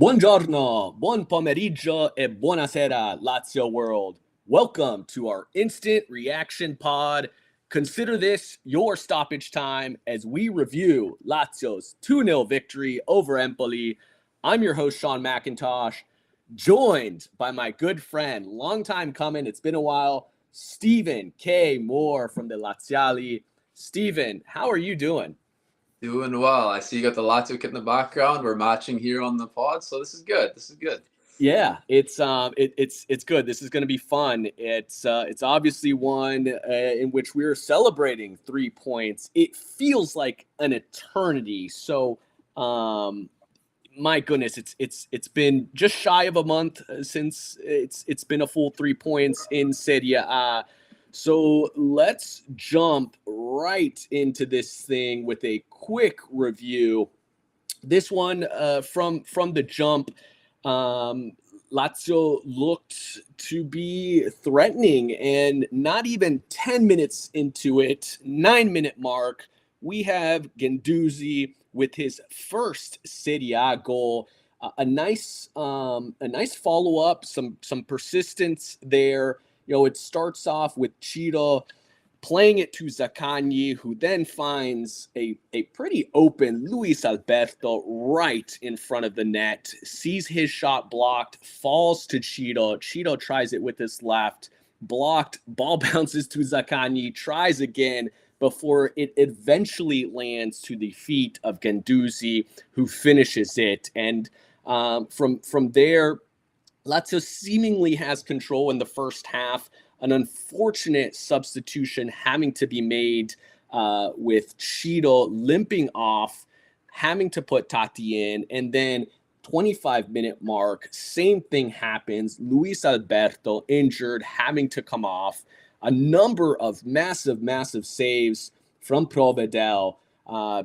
Buongiorno, buon pomeriggio, e buonasera, Lazio world. Welcome to our instant reaction pod. Consider this your stoppage time as we review Lazio's 2-0 victory over Empoli. I'm your host, Shawn McIntosh, joined by my good friend, long time coming, it's been a while, Stephen K. Moore from the Laziali. Stephen, how are you doing? Doing well. I see you got the Lazio kit in the background. We're matching here on the pod, so this is good. This is good. Yeah, it's good. This is going to be fun. It's obviously one in which we're celebrating 3 points. It feels like an eternity. So, my goodness, it's been just shy of a month since it's been a full 3 points in Serie A. So let's jump right into this thing with a quick review. This one from the jump. Lazio looked to be threatening, and not even 10 minutes into it, 9-minute mark, we have Guendouzi with his first Serie A goal. A nice follow-up, some persistence there. It starts off with Cheetah playing it to Zaccagni, who then finds a pretty open Luis Alberto right in front of the net, sees his shot blocked, falls to Cheetah. Cheetah tries it with his left, blocked, ball bounces to Zaccagni, tries again before it eventually lands to the feet of Guendouzi, who finishes it. And from there, Lazio seemingly has control in the first half. An unfortunate substitution having to be made with Cheeto limping off, having to put Tati in, and then 25-minute mark, same thing happens. Luis Alberto injured, having to come off. A number of massive saves from Provedel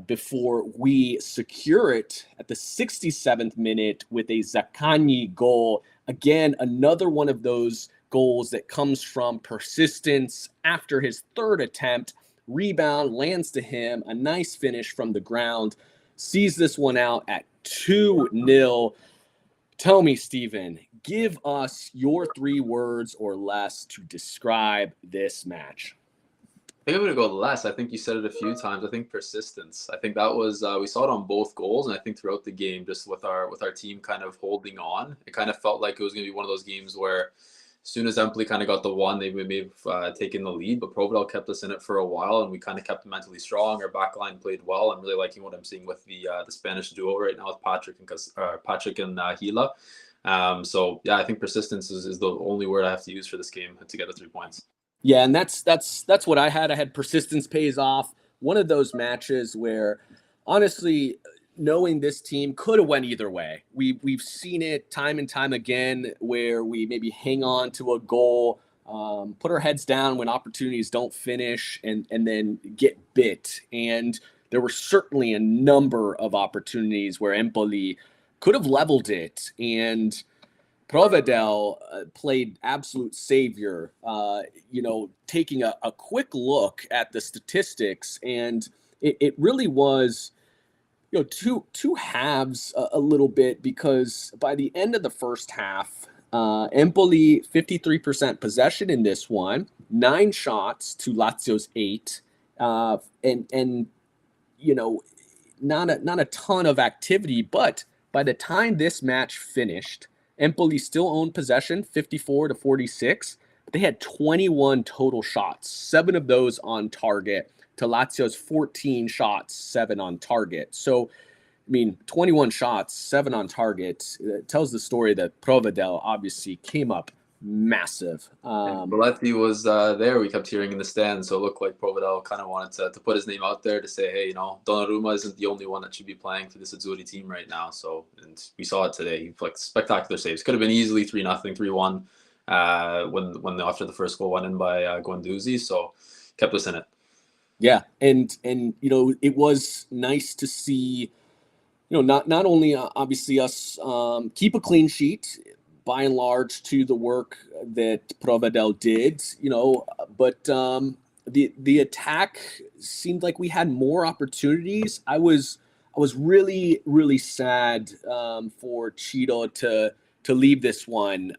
before we secure it at the 67th minute with a Zaccagni goal. Again, another one of those goals that comes from persistence after his third attempt. Rebound lands to him, a nice finish from the ground, sees this one out at 2-0. Tell me, Stephen, give us your 3 words or less to describe this match. I think I'm going to go less. I think you said it a few times. I think persistence. I think that was we saw it on both goals, and I think throughout the game, just with our team kind of holding on, it kind of felt like it was going to be one of those games where as soon as Empoli kind of got the one, they may have taken the lead, but Provedel kept us in it for a while, and we kind of kept mentally strong. Our back line played well. I'm really liking what I'm seeing with the Spanish duo right now with Patrick and Gila. So yeah, I think persistence is the only word I have to use for this game to get the 3 points. Yeah, and that's what I had. I had persistence pays off. One of those matches where, honestly, knowing this team could have went either way. We've seen it time and time again where we maybe hang on to a goal, put our heads down when opportunities don't finish, and then get bit. And there were certainly a number of opportunities where Empoli could have leveled it, and Provedel played absolute savior, taking a quick look at the statistics, and it really was two halves a little bit, because by the end of the first half, Empoli 53% possession in this one, 9 shots to Lazio's 8, and not a ton of activity. But by the time this match finished, Empoli still owned possession, 54-46. But they had 21 total shots, 7 of those on target, to Lazio's 14 shots, 7 on target. So, 21 shots, 7 on target. It tells the story that Provedel obviously came up massive. Belletti was there. We kept hearing in the stands, so it looked like Provedel kind of wanted to put his name out there to say, hey, Donnarumma isn't the only one that should be playing for this Azzurri team right now. So, and we saw it today. He like spectacular saves. Could have been easily 3-0, 3-1 when after the first goal went in by Guendouzi. So, kept us in it. Yeah, and it was nice to see, not only obviously us keep a clean sheet by and large to the work that Provedel did, but the attack seemed like we had more opportunities. I was I was really, really sad for Cheeto to leave this one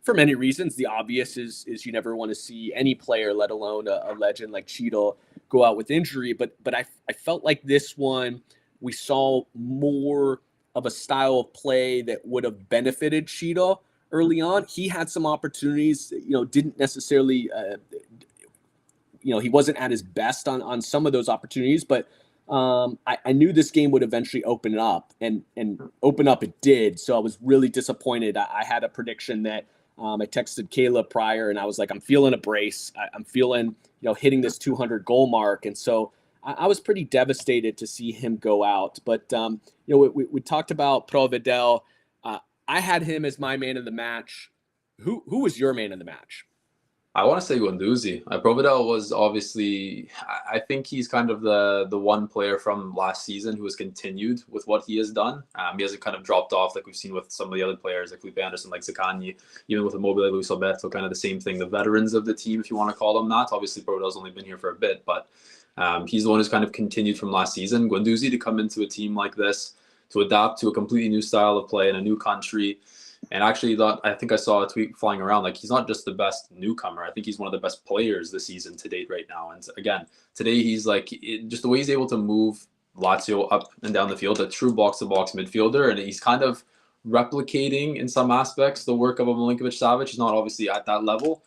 for many reasons. The obvious is you never want to see any player, let alone a legend like Cheeto, go out with injury. But I felt like this one we saw more of a style of play that would have benefited Cheeto early on. He had some opportunities, didn't necessarily he wasn't at his best on some of those opportunities, but I knew this game would eventually open up, and open up it did. So I was really disappointed. I had a prediction that I texted Kayla prior, and I was like, I'm feeling a brace. I'm feeling hitting this 200 goal mark, and so I was pretty devastated to see him go out. But we talked about Provedel. I had him as my man of the match. Who was your man of the match? I want to say Guendouzi. Provedel was obviously, I think he's kind of the one player from last season who has continued with what he has done. He hasn't kind of dropped off like we've seen with some of the other players like Felipe Anderson, like Zaccagni, even with Immobile, Luis Alberto, kind of the same thing. The veterans of the team, if you want to call them that. Obviously, Provedel's only been here for a bit, but he's the one who's kind of continued from last season. Guendouzi to come into a team like this, to adapt to a completely new style of play in a new country. And actually, I think I saw a tweet flying around, like he's not just the best newcomer. I think he's one of the best players this season to date right now. And again, today he's like, just the way he's able to move Lazio up and down the field, a true box-to-box midfielder. And he's kind of replicating in some aspects the work of a Milinkovic-Savic. He's not obviously at that level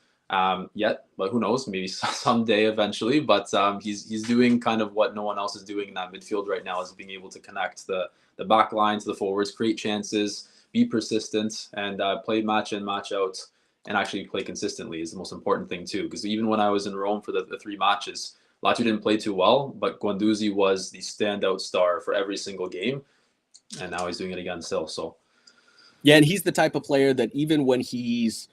yet, but who knows, maybe someday eventually. But he's doing kind of what no one else is doing in that midfield right now, is being able to connect the back line to the forwards, create chances, be persistent, and play match in, match out, and actually play consistently is the most important thing too. Because even when I was in Rome for the 3 matches, Lazio didn't play too well, but Guendouzi was the standout star for every single game, and now he's doing it again still. So, yeah, and he's the type of player that even when he's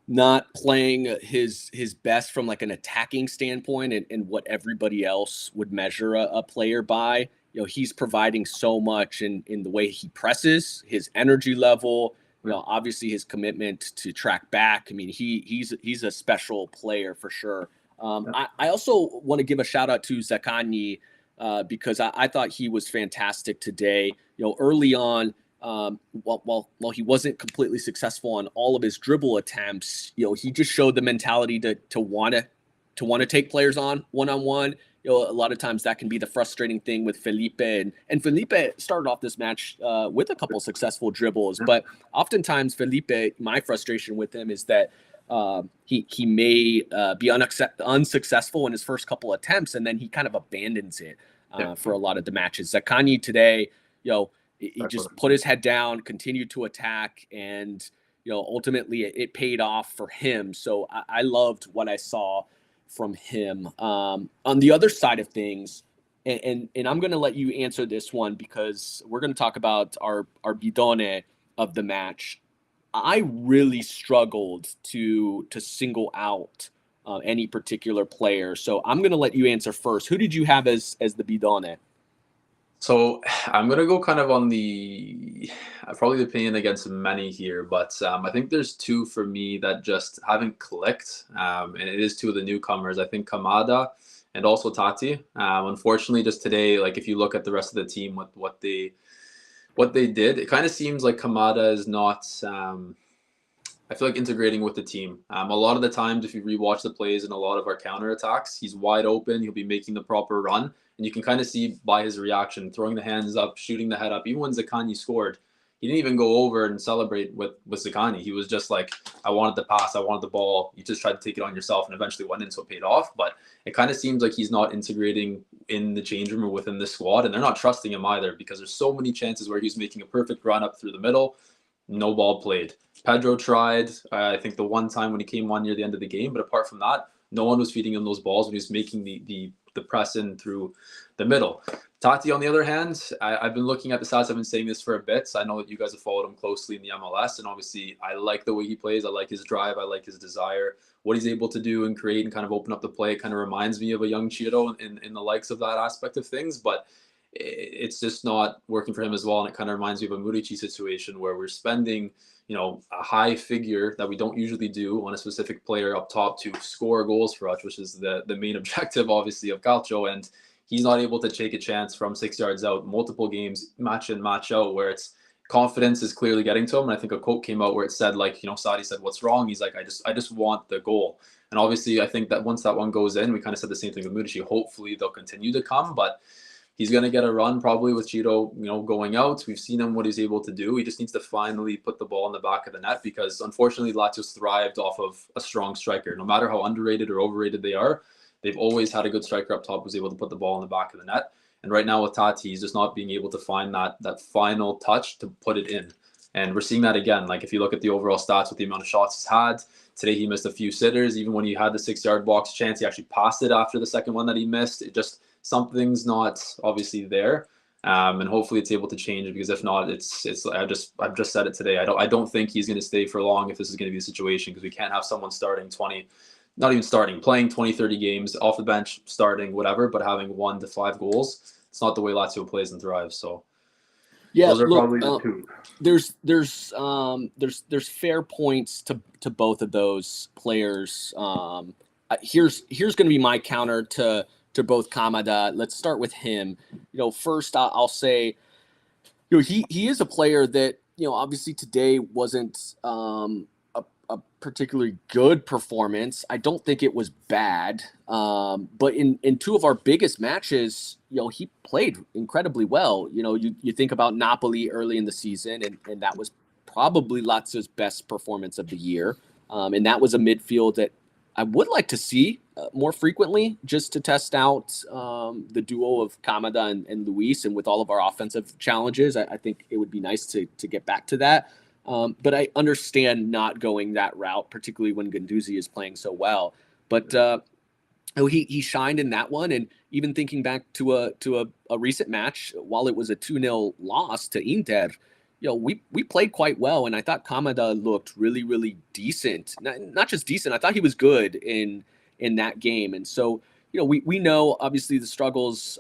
not playing his best from like an attacking standpoint and what everybody else would measure a player by, he's providing so much in the way he presses, his energy level, obviously his commitment to track back. I mean, he's a special player for sure. I also want to give a shout out to Zaccagni because I thought he was fantastic today. Early on, while he wasn't completely successful on all of his dribble attempts, he just showed the mentality to want to take players on one-on-one. A lot of times that can be the frustrating thing with Felipe, and Felipe started off this match with a couple successful dribbles, but oftentimes Felipe, my frustration with him is that he may be unsuccessful in his first couple attempts, and then he kind of abandons it for a lot of the matches. Zaccagni today, he just put his head down, continued to attack, and ultimately it paid off for him. So I loved what I saw from him. On the other side of things, and I'm going to let you answer this one because we're going to talk about our bidone of the match. I really struggled to single out any particular player, so I'm going to let you answer first. Who did you have as the bidone? So I'm going to go kind of on the probably the opinion against many here, but I think there's 2 for me that just haven't clicked, and it is 2 of the newcomers. I think Kamada and also Tati. Unfortunately, just today, like if you look at the rest of the team, what they did, it kind of seems like Kamada is not. I feel like integrating with the team. A lot of the times, if you rewatch the plays in a lot of our counterattacks, he's wide open. He'll be making the proper run. And you can kind of see by his reaction, throwing the hands up, shooting the head up. Even when Zaccagni scored, he didn't even go over and celebrate with Zaccagni. He was just like, I wanted the pass, I wanted the ball. You just tried to take it on yourself and eventually went in, so it paid off. But it kind of seems like he's not integrating in the change room or within the squad. And they're not trusting him either because there's so many chances where he's making a perfect run up through the middle. No ball played. Pedro tried, I think the one time when he came on near the end of the game. But apart from that, no one was feeding him those balls when he was making the press in through the middle. Tati, on the other hand, I've been looking at the stats. I've been saying this for a bit. So I know that you guys have followed him closely in the MLS. And obviously, I like the way he plays. I like his drive. I like his desire. What he's able to do and create and kind of open up the play. It kind of reminds me of a young Cheeto in the likes of that aspect of things. But it's just not working for him as well. And it kind of reminds me of a Murici situation where we're spending, a high figure that we don't usually do on a specific player up top to score goals for us, which is the main objective, obviously, of Calcio. And he's not able to take a chance from 6 yards out multiple games, match in, match out, where it's confidence is clearly getting to him. And I think a quote came out where it said, like, Sadi said, what's wrong? He's like, I just want the goal. And obviously, I think that once that one goes in, we kind of said the same thing with Mudici. Hopefully, they'll continue to come, but he's going to get a run probably with Cheeto, going out. We've seen him, what he's able to do. He just needs to finally put the ball in the back of the net because, unfortunately, Lazio's thrived off of a strong striker. No matter how underrated or overrated they are, they've always had a good striker up top who's able to put the ball in the back of the net. And right now with Tati, he's just not being able to find that final touch to put it in. And we're seeing that again. Like, if you look at the overall stats with the amount of shots he's had, today he missed a few sitters. Even when he had the 6-yard box chance, he actually passed it after the second one that he missed. It just, something's not obviously there. And hopefully it's able to change, because if not, I've just said it today. I don't think he's going to stay for long if this is going to be the situation, because we can't have someone playing 20, 30 games off the bench, starting, whatever, but having 1 to 5 goals. It's not the way Lazio plays and thrives. So yeah, those are probably the two. There's fair points to both of those players. Here's going to be my counter to both Kamada. Let's start with him. First I'll say, he is a player that, obviously today wasn't a particularly good performance. I don't think it was bad. But in 2 of our biggest matches, he played incredibly well. You think about Napoli early in the season, and that was probably Lazio's best performance of the year. And that was a midfield that I would like to see more frequently, just to test out the duo of Kamada and Luis. And with all of our offensive challenges, I think it would be nice to get back to that. But I understand not going that route, particularly when Guendouzi is playing so well. But he shined in that one. And even thinking back to a recent match, while it was a 2-0 loss to Inter, we played quite well. And I thought Kamada looked really, really decent. Not just decent. I thought he was good in that game. And so, we know obviously the struggles,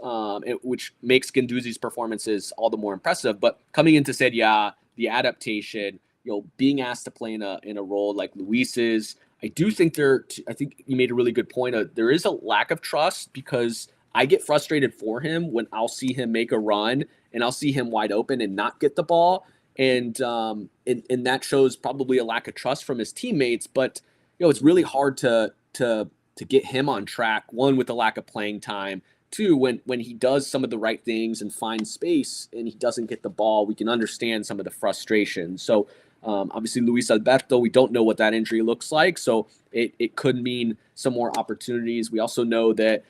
which makes Guendouzi's performances all the more impressive. But coming into Serie A, the adaptation, being asked to play in a role like Luis's, I do think I think you made a really good point. There is a lack of trust, because I get frustrated for him when I'll see him make a run and I'll see him wide open and not get the ball. And that shows probably a lack of trust from his teammates. But, it's really hard to get him on track. One, with the lack of playing time. 2, when he does some of the right things and finds space and he doesn't get the ball, we can understand some of the frustration. So obviously Luis Alberto, we don't know what that injury looks like. So it could mean some more opportunities. We also know that,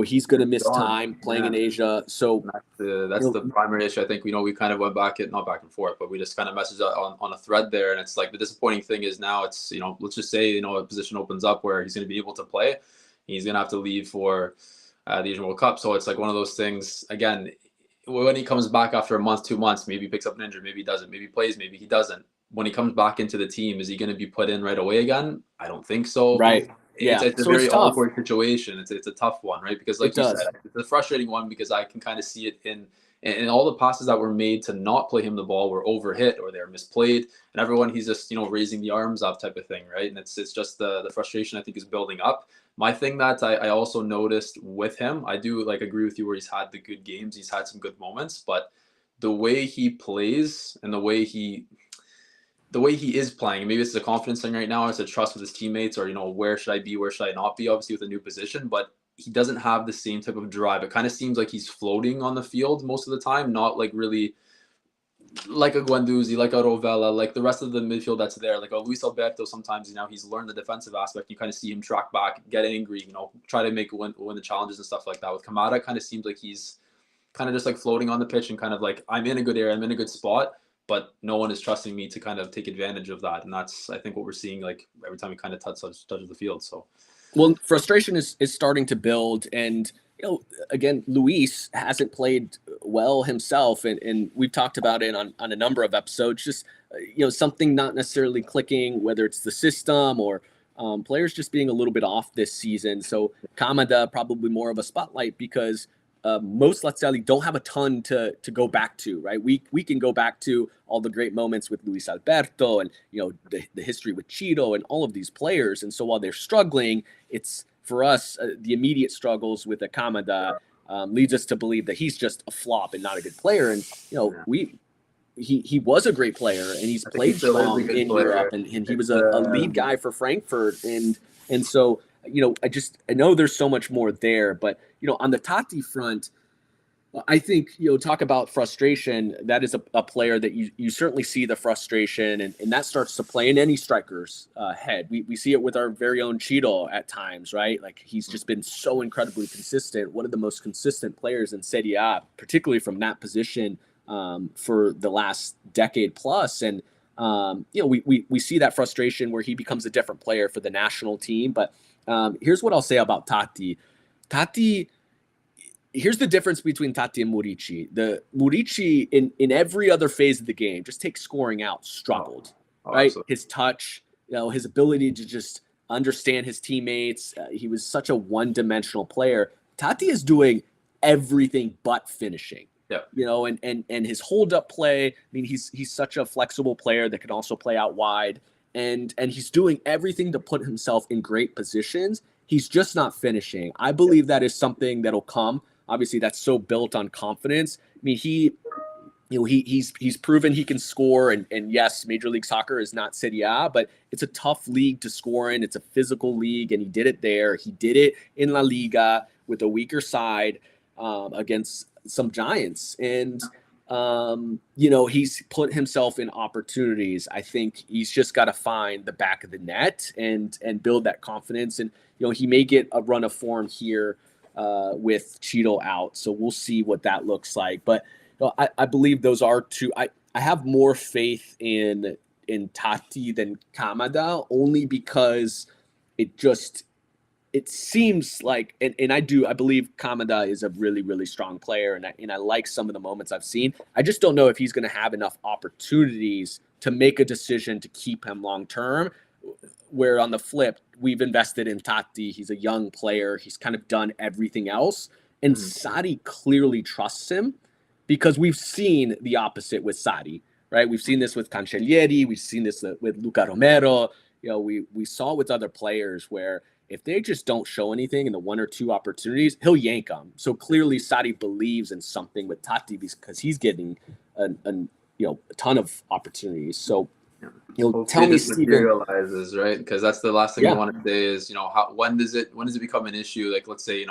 he's going to miss time playing in Asia. So that's the primary issue. I think, we kind of went not back and forth, but we just kind of messaged on a thread there. And it's like, the disappointing thing is now it's, let's just say, a position opens up where he's going to be able to play. He's going to have to leave for the Asian World Cup. So it's like one of those things, again, when he comes back after a month, 2 months, maybe he picks up an injury, maybe he doesn't, maybe he plays, maybe he doesn't. When he comes back into the team, is he going to be put in right away again? I don't think so. Right. Yeah. It's a very awkward situation. It's a tough one, right? Because like you said, it's a frustrating one, because I can kind of see it in all the passes that were made to not play him the ball were overhit or they're misplayed, and everyone, he's just, raising the arms up type of thing, right? And it's just the frustration, I think, is building up. My thing that I also noticed with him, I do agree with you where he's had the good games, he's had some good moments, but the way he plays and the way he is playing, maybe it's the confidence thing right now, it's a trust with his teammates, or where should I be, where should I not be, obviously with a new position, but he doesn't have the same type of drive. It kind of seems like he's floating on the field most of the time, not really like a Guendouzi, like a Rovella, like the rest of the midfield that's there, like a Luis Alberto. Sometimes he's learned the defensive aspect. You kind of see him track back, get angry, try to win the challenges and stuff like that. With Kamada, it kind of seems like he's kind of just floating on the pitch and kind of I'm in a good area, I'm in a good spot, but no one is trusting me to kind of take advantage of that. And that's, I think, what we're seeing every time we kind of touch the field. So, well, frustration is starting to build, and again, Luis hasn't played well himself, and we've talked about it on a number of episodes. Just something not necessarily clicking, whether it's the system or players just being a little bit off this season. So Kamada probably more of a spotlight, because most Laziali don't have a ton to go back to, right? We can go back to all the great moments with Luis Alberto and the history with Cheeto and all of these players. And so while they're struggling, it's for us the immediate struggles with a Kamada. leads us to believe that he's just a flop and not a good player. And, Yeah. he was a great player, and he's I think he played still is a strong good in player. Europe, and he was It's a lead guy for Frankfurt. And so, I know there's so much more there, but, on the Tati front, I think, talk about frustration. That is a player that you certainly see the frustration, and that starts to play in any striker's head. We see it with our very own Cheeto at times, right? Like, he's just been so incredibly consistent, one of the most consistent players in Serie A, particularly from that position for the last decade plus. And, we see that frustration where he becomes a different player for the national team. But here's what I'll say about Tati. Tati, here's the difference between Tati and Murici. The Murici in every other phase of the game, just take scoring out, struggled, right? Absolutely. His touch, his ability to just understand his teammates. He was such a one-dimensional player. Tati is doing everything but finishing. Yeah. And his hold-up play. I mean, he's such a flexible player that can also play out wide, and he's doing everything to put himself in great positions. He's just not finishing. I believe that is something that'll come. Obviously, that's so built on confidence. I mean, he's proven he can score, and yes, Major League Soccer is not Serie A, but it's a tough league to score in. It's a physical league, and he did it there. He did it in La Liga with a weaker side against some giants, and he's put himself in opportunities. I think he's just got to find the back of the net and build that confidence, and he may get a run of form here with Cheeto out. So we'll see what that looks like. But I believe those are two. I have more faith in Tati than Kamada, only because it seems like, and I believe Kamada is a really, really strong player, and I like some of the moments I've seen. I just don't know if he's going to have enough opportunities to make a decision to keep him long term. Where on the flip, we've invested in Tati. He's a young player. He's kind of done everything else. And Sadi clearly trusts him, because we've seen the opposite with Sadi, right? We've seen this with Cancellieri. We've seen this with Luca Romero. We saw it with other players where if they just don't show anything in the one or two opportunities, he'll yank them. So clearly Sadi believes in something with Tati, because he's getting a ton of opportunities. So, tell me, Steven, materializes, right? Because that's the last thing we want to say is, when does it become an issue? Like, let's say,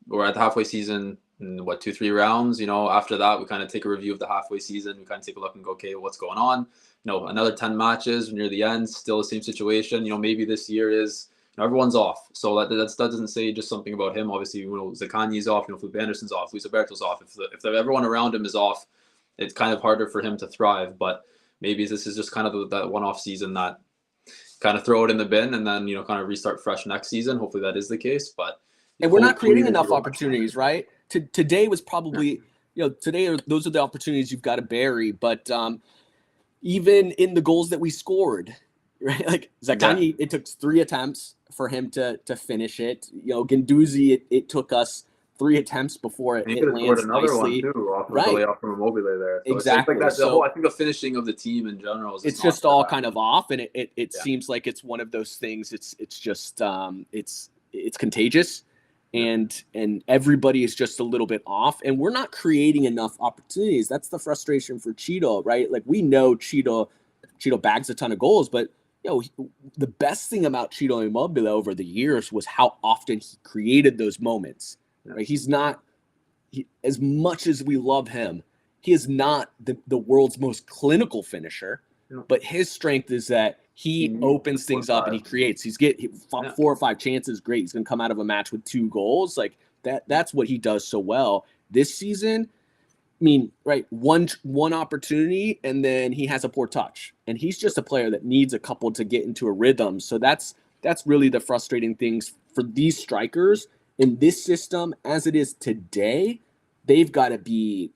we're at the halfway season, in 2-3 rounds. After that, we kind of take a review of the halfway season. We kind of take a look and go, okay, what's going on? Another 10 matches near the end, still the same situation. Maybe this year is, everyone's off. So that doesn't say just something about him. Obviously, Zaccagni's off, Felipe Anderson's off, Luis Alberto's off. If everyone around him is off, it's kind of harder for him to thrive. But maybe this is just kind of that one-off season that kind of throw it in the bin and then, kind of restart fresh next season. Hopefully that is the case. But and we're not creating enough opportunities, right? Today was probably, today those are the opportunities you've got to bury. But even in the goals that we scored, right? Like Zaccagni, it took 3 attempts for him to finish it. Guendouzi, it took us 3 attempts before it lands nicely. One too, off of from Immobile there. So exactly. It's like I think the finishing of the team in general is just all kind of off, and it seems like it's one of those things. It's just it's contagious, and everybody is just a little bit off, and we're not creating enough opportunities. That's the frustration for Cheeto, right? Like, we know Cheeto bags a ton of goals, but the best thing about Cheeto Immobile over the years was how often he created those moments. Right? He's not, as much as we love him, he is not the world's most clinical finisher, but his strength is that he opens things up and he creates. He's 4 or 5 chances. Great. He's going to come out of a match with 2 goals. Like that's what he does so well this season. I mean, right, one opportunity, and then he has a poor touch. And he's just a player that needs a couple to get into a rhythm. So that's really the frustrating things for these strikers in this system as it is today. They've got to be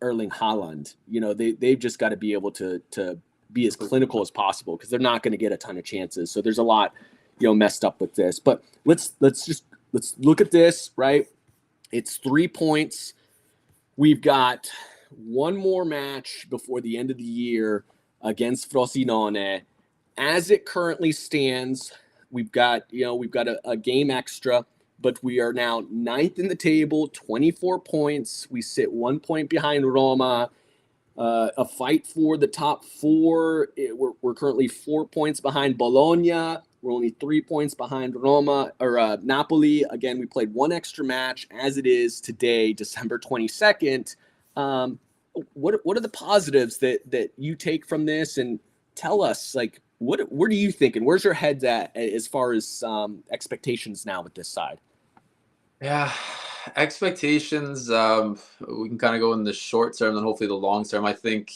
Erling Haaland. They've just got to be able to be as clinical as possible, because they're not going to get a ton of chances. So there's a lot, messed up with this. But let's look at this, right? It's 3 points. We've got one more match before the end of the year against Frosinone. As it currently stands, we've got a game extra. but we are now ninth in the table, 24 points. We sit 1 point behind Roma. A fight for the top four. We're currently 4 points behind Bologna. We're only 3 points behind Roma or Napoli. Again, we played one extra match as it is today, December 22nd. What are the positives that you take from this, and tell us, like, what are you thinking? Where's your head at as far as expectations now with this side? Yeah, expectations. We can kind of go in the short term and hopefully the long term. I think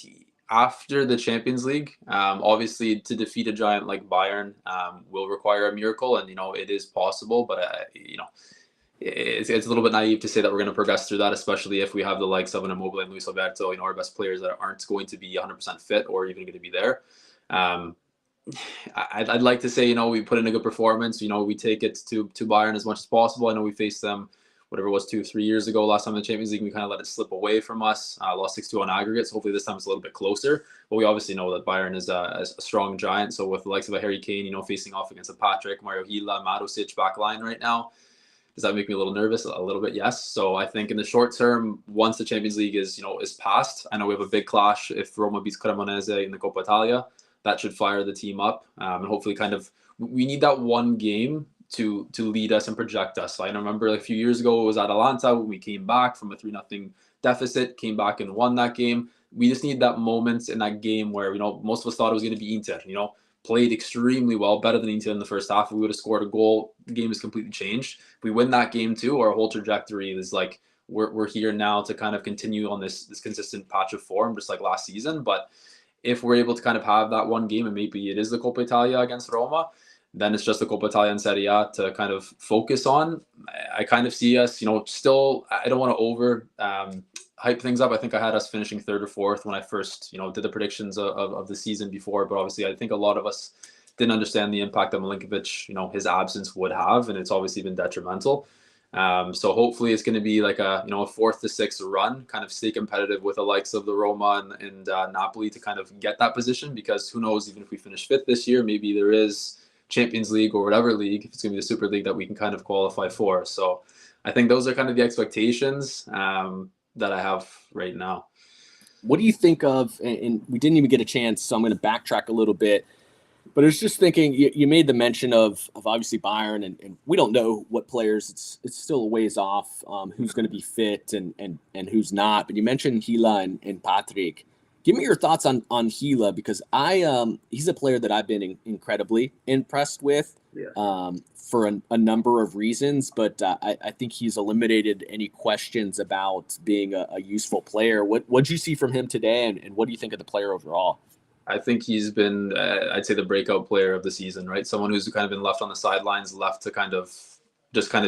after the Champions League, obviously to defeat a giant like Bayern will require a miracle, and it is possible. But it's a little bit naive to say that we're going to progress through that, especially if we have the likes of an Immobile and Luis Alberto, our best players that aren't going to be 100% fit or even going to be there. Um, I'd like to say, we put in a good performance. We take it to Bayern as much as possible. I know we faced them, whatever it was, 2 or 3 years ago. Last time in the Champions League, we kind of let it slip away from us. Lost 6-2 on aggregates. Hopefully this time it's a little bit closer. But we obviously know that Bayern is a strong giant. So with the likes of a Harry Kane, facing off against a Patrick, Mario Gila, Marusic back line right now, does that make me a little nervous? A little bit, yes. So I think in the short term, once the Champions League is passed, I know we have a big clash if Roma beats Cremonese in the Coppa Italia. That should fire the team up, and hopefully we need that one game to lead us and project us. I remember a few years ago it was Atalanta when we came back from a 3-0 deficit, came back and won that game. We just need that moment in that game where most of us thought it was going to be Inter. Played extremely well, better than Inter in the first half. If we would have scored a goal, the game is completely changed. If we win that game too, our whole trajectory is like we're here now to kind of continue on this consistent patch of form, just like last season. But if we're able to kind of have that one game, and maybe it is the Coppa Italia against Roma, then it's just the Coppa Italia and Serie A to kind of focus on. I kind of see us, still, I don't want to over hype things up. I think I had us finishing third or fourth when I first, did the predictions of the season before. But obviously, I think a lot of us didn't understand the impact that Milinkovic, his absence would have, and it's obviously been detrimental. So hopefully it's going to be like a 4th to 6th run, kind of stay competitive with the likes of the Roma and Napoli to kind of get that position, because who knows, even if we finish 5th this year, maybe there is Champions League or whatever league, if it's going to be the Super League, that we can kind of qualify for. So I think those are kind of the expectations that I have right now. What do you think of, and we didn't even get a chance, so I'm going to backtrack a little bit. But I was just thinking, you made the mention of obviously Bayern, and we don't know what players. It's still a ways off who's going to be fit and who's not. But you mentioned Gila and Patrick. Give me your thoughts on Gila, because he's a player that I've been incredibly impressed with for a number of reasons. But I think he's eliminated any questions about being a useful player. What'd you see from him today, and what do you think of the player overall? I think he's been, I'd say, the breakout player of the season, right? Someone who's kind of been left on the sidelines, left to kind of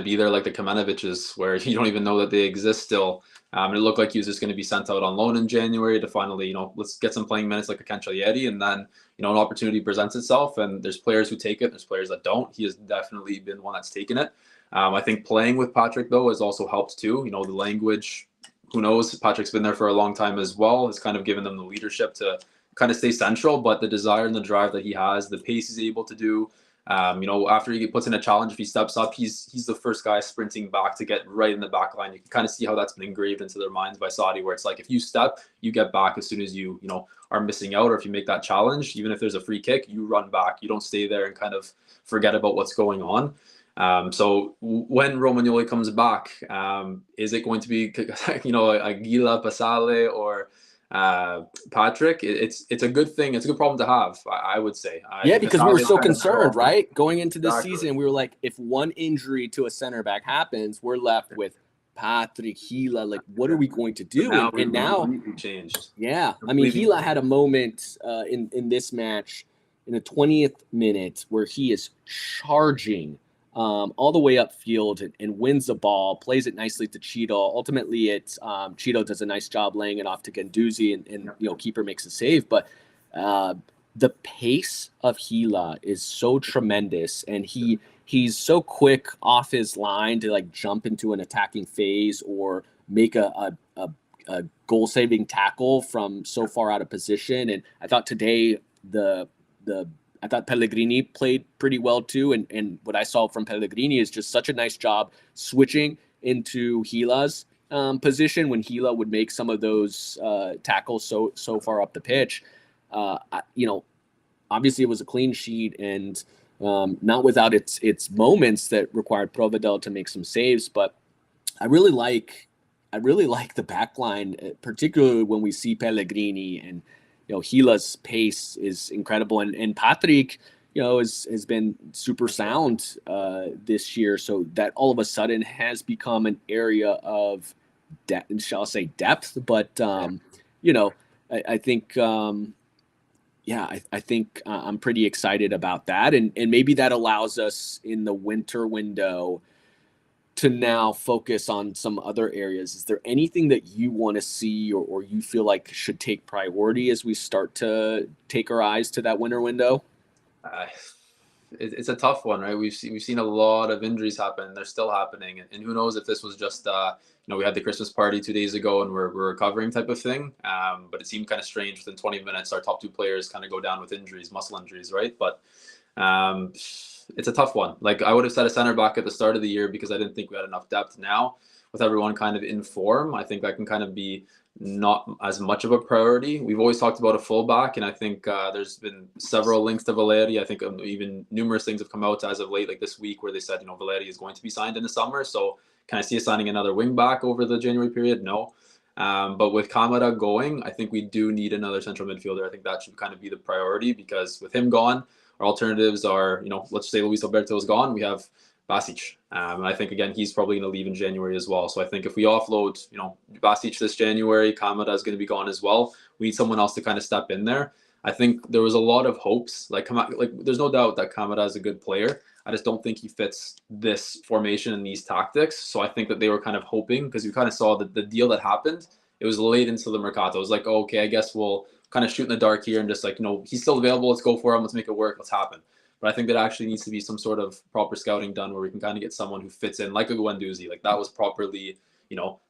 be there like the Kamenovic's, where you don't even know that they exist still. It looked like he was just going to be sent out on loan in January to finally, let's get some playing minutes like a Cancellieri, and then, an opportunity presents itself, and there's players who take it, there's players that don't. He has definitely been one that's taken it. I think playing with Patrick, though, has also helped too. The language, who knows? Patrick's been there for a long time as well, has kind of given them the leadership to kind of stay central, but the desire and the drive that he has, the pace he's able to do, after he puts in a challenge, if he steps up, he's the first guy sprinting back to get right in the back line. You can kind of see how that's been engraved into their minds by Saudi, where it's like, if you step, you get back as soon as you are missing out, or if you make that challenge, even if there's a free kick, you run back. You don't stay there and kind of forget about what's going on. So when Romagnoli comes back, is it going to be, a Gila, Pasale, or Patrick? It's a good thing. It's a good problem to have, I would say. Yeah, because we were so concerned, right? Going into this season, we were like, if one injury to a center back happens, we're left with Patrick, Gila. Like, what are we going to do? And now changed. Yeah, I mean, Gila had a moment in this match in the 20th minute where he is charging all the way upfield and wins the ball, plays it nicely to Cheeto. Ultimately, it's Cheeto does a nice job laying it off to Guendouzi, and keeper makes a save. But the pace of Gila is so tremendous, and he's so quick off his line to like jump into an attacking phase or make a goal-saving tackle from so far out of position. And I thought today the I thought Pellegrini played pretty well too. And what I saw from Pellegrini is just such a nice job switching into Gila's position when Gila would make some of those tackles so far up the pitch. Obviously it was a clean sheet and not without its moments that required Provedel to make some saves, but I really like the back line, particularly when we see Pellegrini, and Gila's pace is incredible, and Patrick has been super sound this year, so that all of a sudden has become an area of shall I say depth, but I think I think I'm pretty excited about that. And maybe that allows us in the winter window to now focus on some other areas. Is there anything that you want to see or you feel like should take priority as we start to take our eyes to that winter window? It's a tough one, right? We've seen a lot of injuries happen. They're still happening. And who knows if this was just, we had the Christmas party 2 days ago and we're recovering type of thing. But it seemed kind of strange. Within 20 minutes, our top 2 players kind of go down with injuries, muscle injuries, right? But it's a tough one. Like, I would have said a center back at the start of the year because I didn't think we had enough depth. Now, with everyone kind of in form, I think that can kind of be not as much of a priority. We've always talked about a fullback, and I think there's been several links to Valeri. I think even numerous things have come out as of late, like this week, where they said, Valeri is going to be signed in the summer. So can I see us signing another wing back over the January period? No. But with Kamara going, I think we do need another central midfielder. I think that should kind of be the priority, because with him gone, our alternatives are, let's say Luis Alberto is gone. We have Basic. And I think, again, he's probably going to leave in January as well. So I think if we offload, Basic this January, Kamada is going to be gone as well. We need someone else to kind of step in there. I think there was a lot of hopes. Like there's no doubt that Kamada is a good player. I just don't think he fits this formation and these tactics. So I think that they were kind of hoping, because we kind of saw the deal that happened. It was late into the Mercato. It was like, okay, I guess we'll kind of shoot in the dark here and just he's still available. Let's go for him. Let's make it work. Let's happen. But I think that actually needs to be some sort of proper scouting done where we can kind of get someone who fits in, like a Guendouzi. Like, that was properly,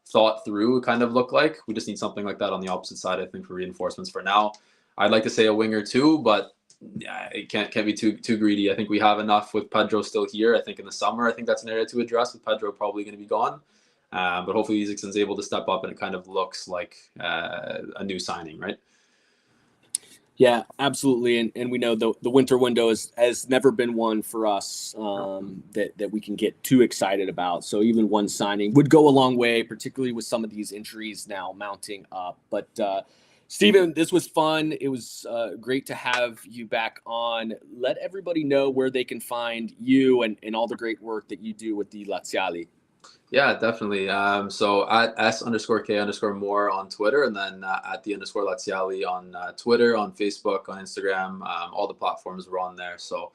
thought through, kind of look like. We just need something like that on the opposite side, I think, for reinforcements for now. I'd like to say a winger too, but yeah, it can't be too greedy. I think we have enough with Pedro still here. I think in the summer, I think that's an area to address, with Pedro probably going to be gone. But hopefully Isaacsen's able to step up and it kind of looks like a new signing, right? Yeah, absolutely. And we know the winter window has never been one for us that we can get too excited about. So even one signing would go a long way, particularly with some of these injuries now mounting up. But Steven, this was fun. It was great to have you back on. Let everybody know where they can find you and all the great work that you do with the Laziali. Yeah, definitely. So at S_K_more on Twitter, and then at the _Laziali on Twitter, on Facebook, on Instagram, all the platforms were on there. So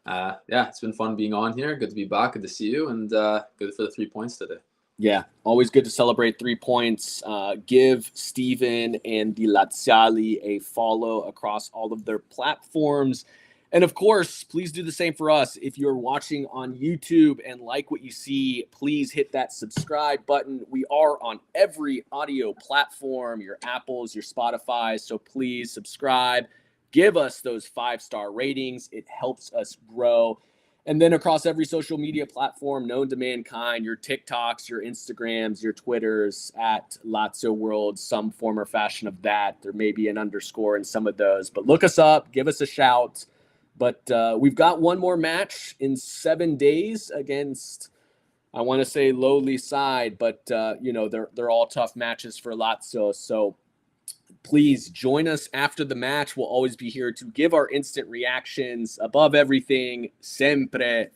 yeah, it's been fun being on here. Good to be back. Good to see you, and good for the 3 points today. Yeah, always good to celebrate 3 points. Give Steven and the Laziali a follow across all of their platforms. And of course, please do the same for us. If you're watching on YouTube and like what you see, please hit that subscribe button. We are on every audio platform, your Apples, your Spotify. So please subscribe. Give us those 5-star ratings. It helps us grow. And then across every social media platform known to mankind, your TikToks, your Instagrams, your Twitters, at Lazio World, some form or fashion of that. There may be an underscore in some of those. But look us up. Give us a shout. But we've got one more match in 7 days against, I want to say, lowly side, but they're all tough matches for Lazio. So please join us after the match. We'll always be here to give our instant reactions. Above everything, sempre